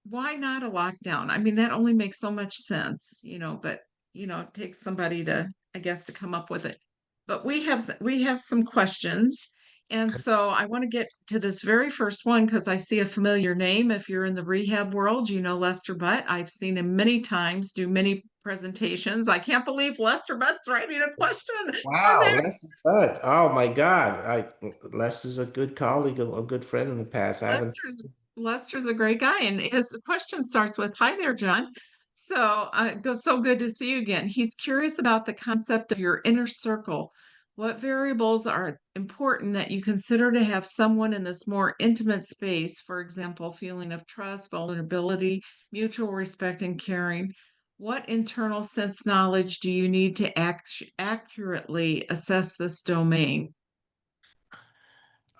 why not a lockdown? I mean, that only makes so much sense, but it takes somebody to, I guess, to come up with it. But we have some questions. And so I want to get to this very first one because I see a familiar name. If you're in the rehab world, you know Lester Butt. I've seen him many times do many presentations. I can't believe Lester Butt's writing a question on Wow, that. Les is good. Oh my God, Les is a good colleague, a good friend in the past. I haven't. Lester's Lester's a great guy, and his question starts with, "Hi there, John. So good to see you again." He's curious about the concept of your inner circle. What variables are important that you consider to have someone in this more intimate space? For example, feeling of trust, vulnerability, mutual respect, and caring. What internal sense knowledge do you need to accurately assess this domain?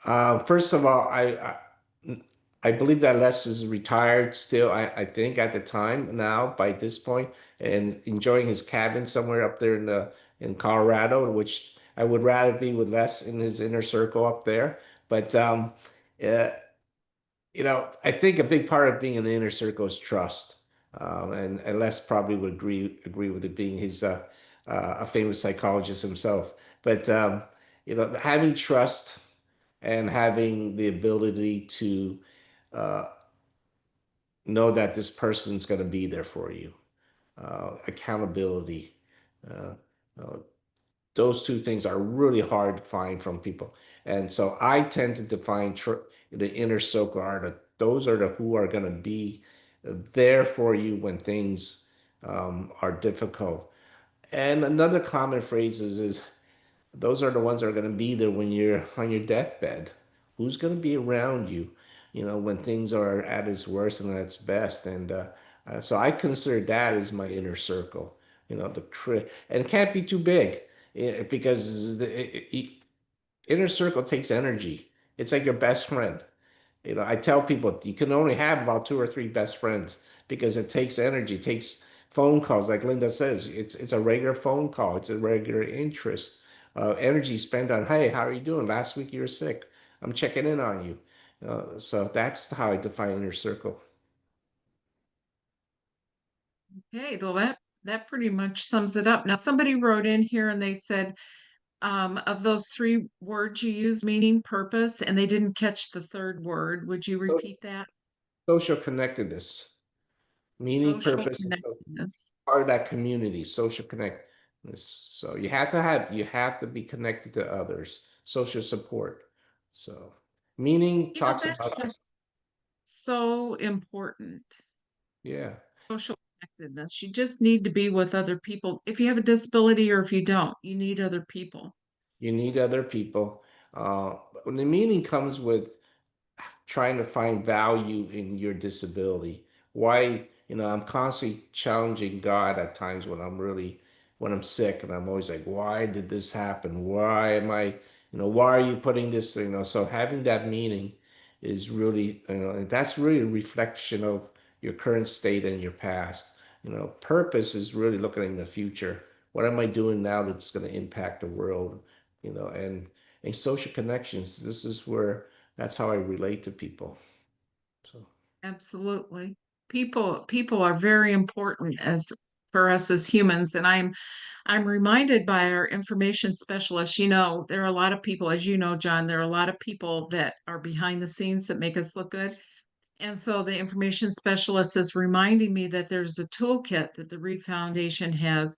First of all, I believe that Les is retired still. I think at the time now by this point, and enjoying his cabin somewhere up there in Colorado, which I would rather be with Les in his inner circle up there. But uh, I think a big part of being in the inner circle is trust. And Les probably would agree with it being a famous psychologist himself. But having trust and having the ability to uh, know that this person's going to be there for you. Accountability. Uh, uh, those two things are really hard to find from people. And so I tend to define the inner circle are those are the who are going to be there for you when things are difficult. And another common phrase is those are the ones that are going to be there when you're on your deathbed. Who's going to be around you, when things are at its worst and at its best? And so I consider that as my inner circle. And it can't be too big because inner circle takes energy. It's like your best friend. I tell people you can only have about two or three best friends because it takes energy, it takes phone calls, like Linda says. It's a regular phone call, it's a regular interest, energy spent on, hey, how are you doing? Last week you were sick. I'm checking in on you. So that's how I define inner circle. Okay, well, that pretty much sums it up. Now, somebody wrote in here and they said, of those three words you use, meaning, purpose, and they didn't catch the third word. Would you So repeat that? social connectedness, meaning, Social purpose, and connectedness. part of that community, social connectedness. So you have to be connected to others, social support. So meaning talks That's about us. just so important. Yeah, Social connectedness. You just need to be with other people. If you have a disability or if you don't, you need other people. you need other people. When the meaning comes with trying to find value in your disability. Why, I'm constantly challenging God at times when I'm sick, and I'm always like, why did this happen? Why am I, why are you putting this, so having that meaning is really, that's really a reflection of your current state and your past. Purpose is really looking in the future. What am I doing now that's going to impact the world? And social connections, this is where that's how I relate to people. So, Absolutely. People are very important as for us as humans. And I'm reminded by our information specialist, there are a lot of people, as you know, John, there are a lot of people that are behind the scenes that make us look good. And so the information specialist is reminding me that there's a toolkit that the Reeve Foundation has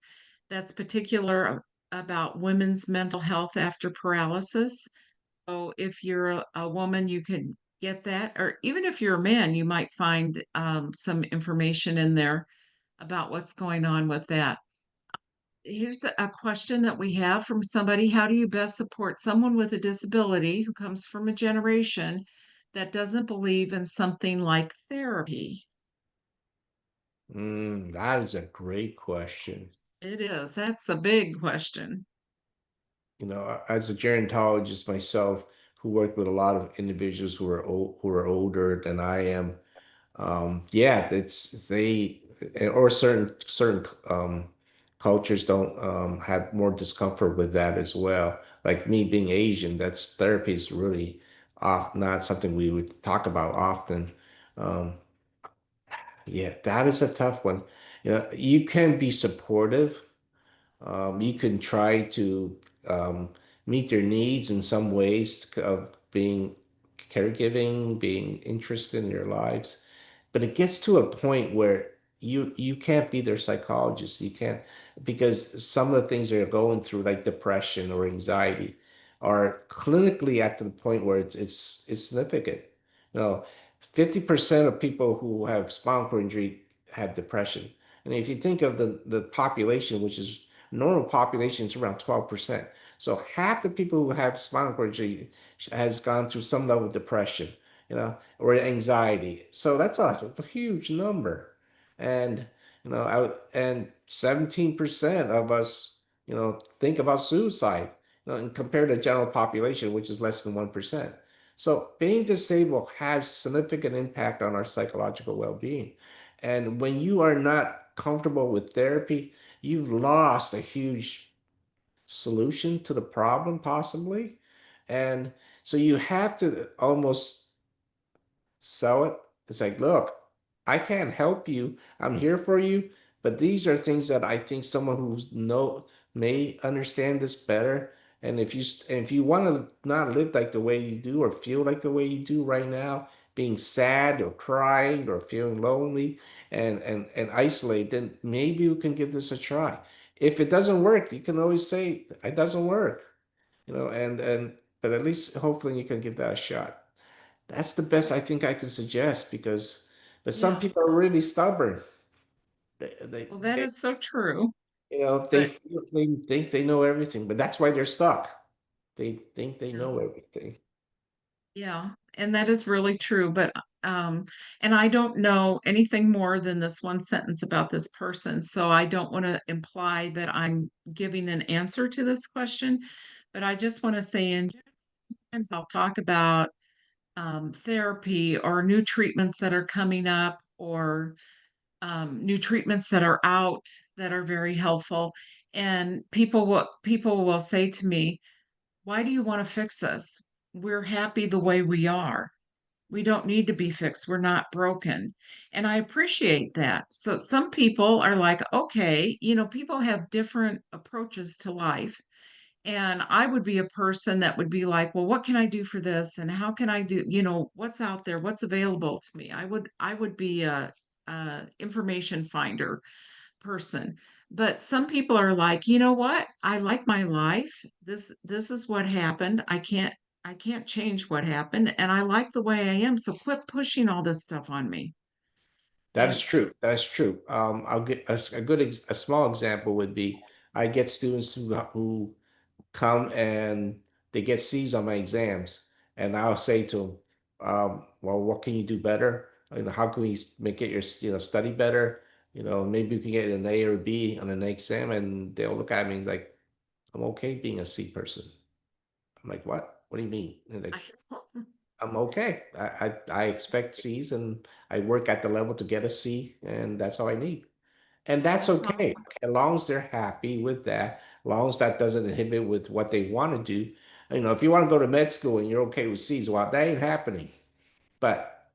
that's particular about women's mental health after paralysis. So if you're a woman, you can get that, or even if you're a man, you might find some information in there about what's going on with that. Here's a question that we have from somebody. How do you best support someone with a disability who comes from a generation that doesn't believe in something like therapy? that is a great question. It is. That's a big question. As a gerontologist myself, who worked with a lot of individuals who are older than I am, yeah, it's they or certain cultures don't have more discomfort with that as well. Like me being Asian, that's therapy is really not something we would talk about often. Um, yeah, that is a tough one. You can be supportive. You can try to meet their needs in some ways of being caregiving, being interested in their lives. But it gets to a point where you can't be their psychologist. You can't, because some of the things they're going through, like depression or anxiety, are clinically at the point where it's significant. You know, 50% of people who have spinal cord injury have depression. And if you think of the population, which is normal population is around 12%. So half the people who have spinal cord injury has gone through some level of depression, or anxiety. So that's a huge number. And, and 17% of us, think about suicide, and compared to the general population, which is less than 1%. So being disabled has significant impact on our psychological well-being. And when you are not comfortable with therapy, you've lost a huge solution to the problem, possibly. And so you have to almost sell it. It's like, look, I can't help you. I'm here for you, but these are things that I think someone who may understand this better, And if you want to not live like the way you do or feel like the way you do right now, being sad or crying or feeling lonely and isolated, then maybe we can give this a try. If it doesn't work, you can always say it doesn't work, and but at least hopefully you can give that a shot. That's the best I think I can suggest because but some Yeah. people are really stubborn. They, Well, that they is so true. they But feel they think they know everything, but that's why they're stuck. They think they yeah, know everything. yeah, and that is really true. But and I don't know anything more than this one sentence about this person, so I don't want to imply that I'm giving an answer to this question. But I just want to say, in times I'll talk about therapy or new treatments that are coming up or new treatments that are out that are very helpful. And people will say to me, "Why do you want to fix us? We're happy the way we are. We don't need to be fixed. We're not broken." And I appreciate that. So some people are like, okay, people have different approaches to life. And I would be a person that would be like, well, what can I do for this? And how can I do, what's out there? What's available to me? I would be a information finder person. But some people are like, you know what? I like my life. This is what happened. I can't change what happened. And I like the way I am. So quit pushing all this stuff on me. That is And true. That is true. I'll get a good a small example would be I get students who come and they get C's on my exams, and I'll say to them, "Well, what can you do better? How can we make it your study better? Maybe we can get an A or a B on the next exam." And they'll look at me like, "I'm okay being a C person." I'm like, "What? What do you mean?" And I, like, I'm okay. I expect C's and I work at the level to get a C, and that's all I need. And that's uh-huh. okay. As long as they're happy with that, as long as that doesn't inhibit with what they want to do. If you want to go to med school and you're okay with C's, well, that ain't happening. But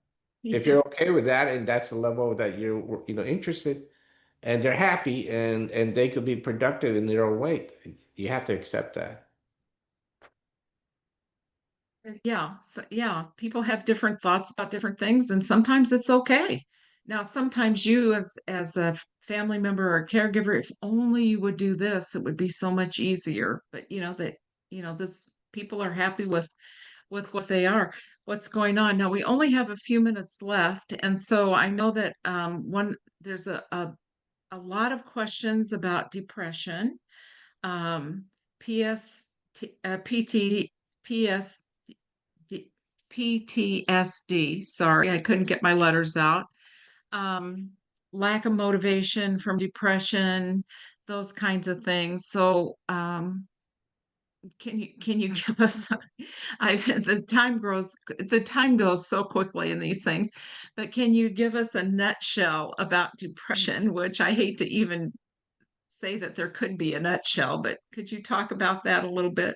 if Yeah. you're okay with that and that's the level that you're, interested and they're happy and they could be productive in their own way, you have to accept that. Yeah, so, yeah, people have different thoughts about different things, and sometimes it's okay. Now, sometimes you, as a family member or a caregiver, if only you would do this, it would be so much easier. But this people are happy with what they are, what's going on. Now, we only have a few minutes left, and so I know that one there's a lot of questions about depression, um, PS, PT, PS D- PTSD. Sorry, I couldn't get my letters out. Um, Lack of motivation from depression, those kinds of things. So, can you give us? The time goes so quickly in these things, but can you give us a nutshell about depression? Which I hate to even say that there could be a nutshell, but could you talk about that a little bit?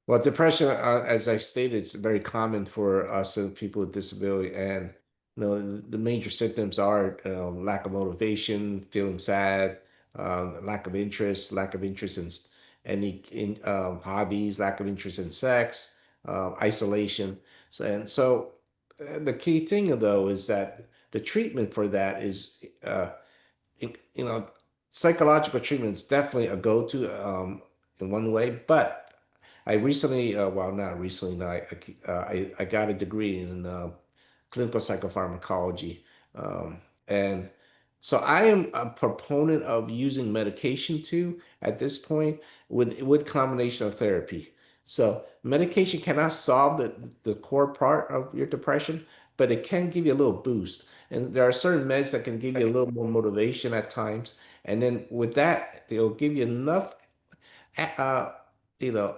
Well, depression, as I stated, it's very common for us and people with disability, and the major symptoms are lack of motivation, feeling sad, lack of interest in any hobbies, lack of interest in sex, isolation. The key thing though is that the treatment for that is you know, psychological treatment is definitely a go-to in one way, but I recently, well, not recently, no, I got a degree in clinical psychopharmacology, and so I am a proponent of using medication too at this point with combination of therapy. So medication cannot solve the core part of your depression, but it can give you a little boost. And there are certain meds that can give you a little more motivation at times. And then with that, they'll give you enough uh,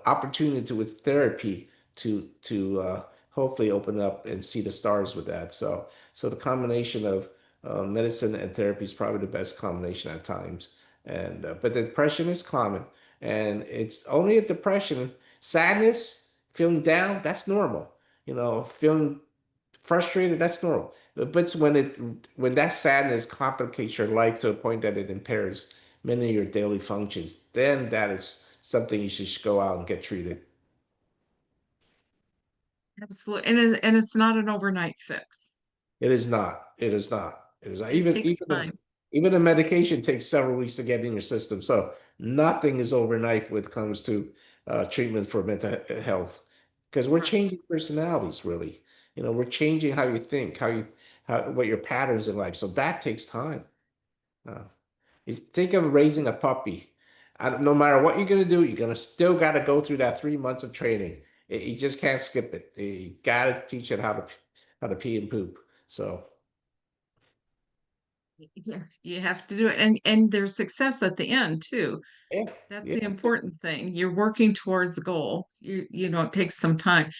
opportunity with therapy to hopefully open up and see the stars with that. So the combination of medicine and therapy is probably the best combination at times. And but the depression is common, and it's only a depression. Sadness, feeling down, that's normal. Feeling frustrated, that's normal. But it's when that sadness complicates your life to a point that it impairs many of your daily functions, then that is something you should go out and get treated. Absolutely. And it's not an overnight fix. It is not. It is not. It is not. It Even takes time. even the medication takes several weeks to get in your system. So nothing is overnight when it comes to treatment for mental health, because we're Right. changing personalities. Really, we're changing how you think, what your patterns in life. So that takes time. Uh, you think of raising a puppy. No matter what you're gonna do, you're gonna still got to go through that 3 months of training. You just can't skip it. You gotta teach it how to pee and poop. So. Yeah, you have to do it. And there's success at the end too. Yeah, That's the yeah. important thing. You're working towards a goal. It takes some time.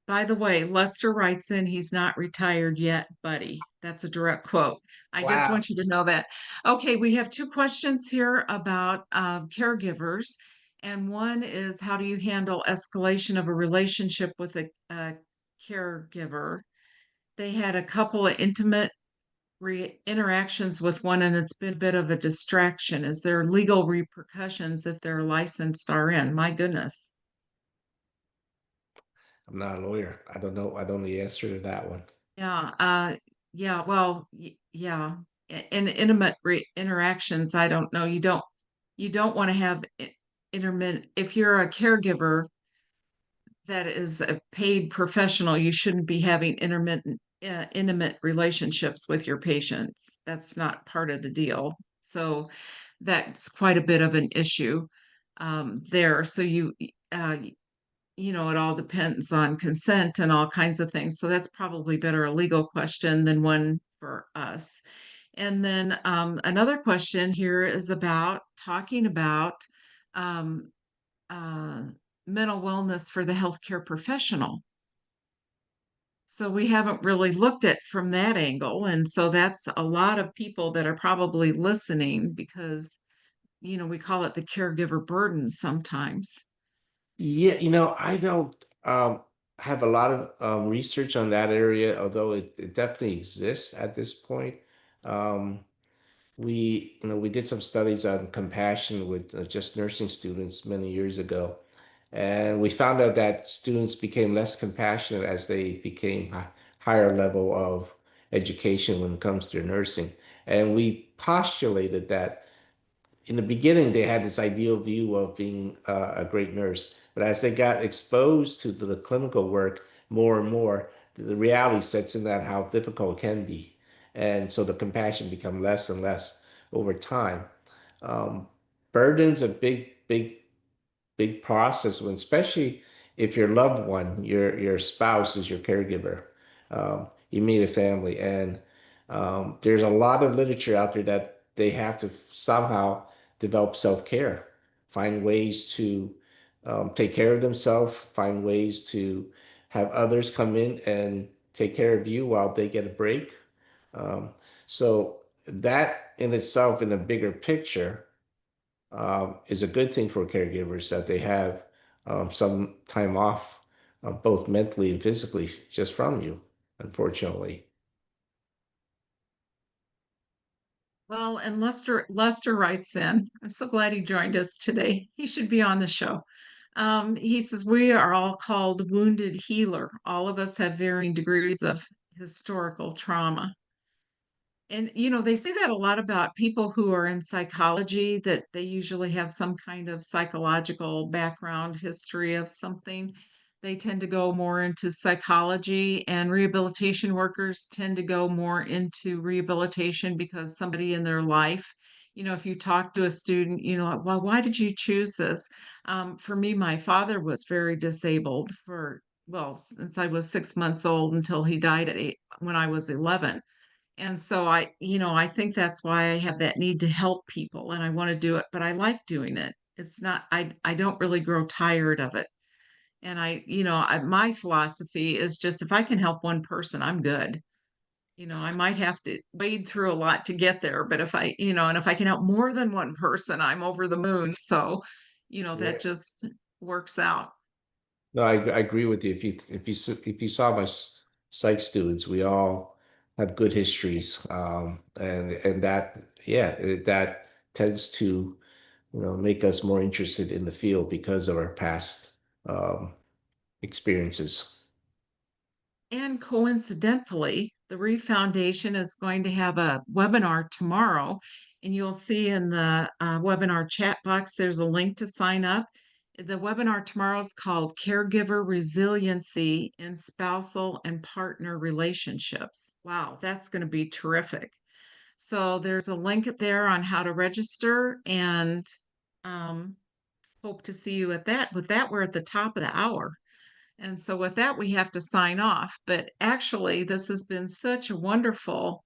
By the way, Lester writes in, he's not retired yet, buddy. That's a direct quote. I just Wow. want you to know that. Okay, we have two questions here about caregivers. And one is, how do you handle escalation of a relationship with a caregiver? They had a couple of intimate interactions with one, and it's been a bit of a distraction. Is there legal repercussions if they're licensed RN? My goodness. I'm not a lawyer. I don't know. I don't know the answer to that one. Yeah. Yeah. Well, yeah. In intimate interactions, I don't know. You don't want to have intermittent. If you're a caregiver that is a paid professional, you shouldn't be having intimate relationships with your patients. That's not part of the deal. So that's quite a bit of an issue there. So uh, it all depends on consent and all kinds of things. So that's probably better a legal question than one for us. And then another question here is about talking about um, uh, mental wellness for the healthcare professional. So we haven't really looked at from that angle. And so that's a lot of people that are probably listening because, we call it the caregiver burden sometimes. Yeah, I don't have a lot of research on that area, although it definitely exists at this point. Um, we did some studies on compassion with just nursing students many years ago, and we found out that students became less compassionate as they became higher level of education when it comes to nursing. And we postulated that in the beginning they had this ideal view of being a great nurse, but as they got exposed to the clinical work more and more, the reality sets in that how difficult it can be, and so the compassion become less and less over time. um, Burden's a big process when, especially if your loved one, your spouse is your caregiver, immediate family, and there's a lot of literature out there that they have to somehow develop self-care, find ways to take care of themselves, find ways to have others come in and take care of you while they get a break. Um, so that in itself, in a bigger picture, is a good thing for caregivers that they have some time off, both mentally and physically, just from you, unfortunately. Well, and Lester writes in. I'm so glad he joined us today. He should be on the show. He says, we are all called wounded healer. All of us have varying degrees of historical trauma. And they say that a lot about people who are in psychology, that they usually have some kind of psychological background history of something. They tend to go more into psychology, and rehabilitation workers tend to go more into rehabilitation because somebody in their life, if you talk to a student, like, well, why did you choose this? For me, my father was very disabled well, since I was 6 months old until he died when I was 11. And so I think that's why I have that need to help people and I want to do it, but I like doing it. It's not, I don't really grow tired of it. And my philosophy is just if I can help one person, I'm good. I might have to wade through a lot to get there, but and if I can help more than one person, I'm over the moon. So, Yeah. that just works out. No, I agree with you. If you saw my psych students, we all have good histories, and that, yeah, that tends to make us more interested in the field because of our past um, experiences. And coincidentally, the Reeve Foundation is going to have a webinar tomorrow, and you'll see in the webinar chat box there's a link to sign up. The webinar tomorrow is called Caregiver Resiliency in Spousal and Partner Relationships. Wow, that's going to be terrific. So there's a link there on how to register, and um, hope to see you at that. With that, we're at the top of the hour. And so with that, we have to sign off. But actually, this has been such um,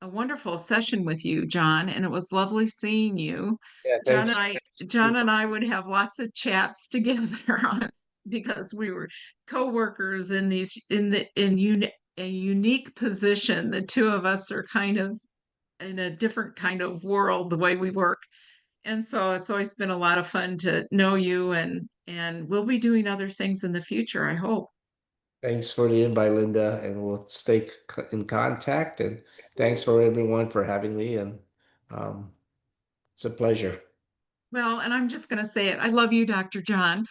a wonderful session with you, John, and it was lovely seeing you. Yeah, John and thanks. I, John and I would have lots of chats together on, because we were co-workers in these a unique position. The two of us are kind of in a different kind of world the way we work. And so it's always been a lot of fun to know you, and we'll be doing other things in the future, I hope. Thanks for the invite, Linda, and we'll stay in contact. And thanks for everyone for having me. And um, it's a pleasure. Well, and I'm just going to say it. I love you, Dr. John.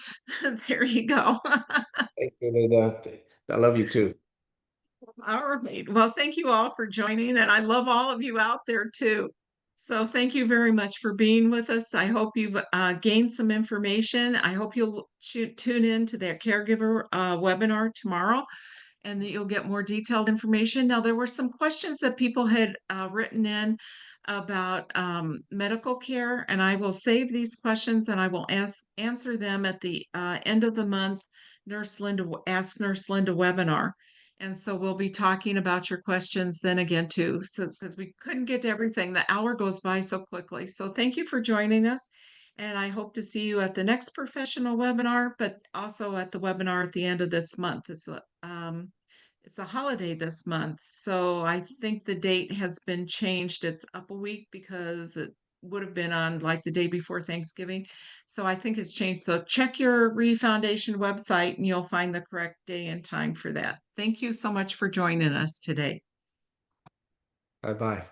There you go. Thank you, Linda. I love you too. All right. Well, thank you all for joining, and I love all of you out there too. So thank you very much for being with us. I hope you've gained some information. I hope you'll tune in to their caregiver webinar tomorrow, and that you'll get more detailed information. Now, there were some questions that people had written in about medical care, and I will save these questions and I will answer them at the end of the month. Ask Nurse Linda webinar. And so we'll be talking about your questions then again too, so because we couldn't get to everything. The hour goes by so quickly. So thank you for joining us. And I hope to see you at the next professional webinar, but also at the webinar at the end of this month. It's a holiday this month, so I think the date has been changed. It's up a week because it would have been on like the day before Thanksgiving. So I think it's changed. So check your Re Foundation website and you'll find the correct day and time for that. Thank you so much for joining us today. Bye bye.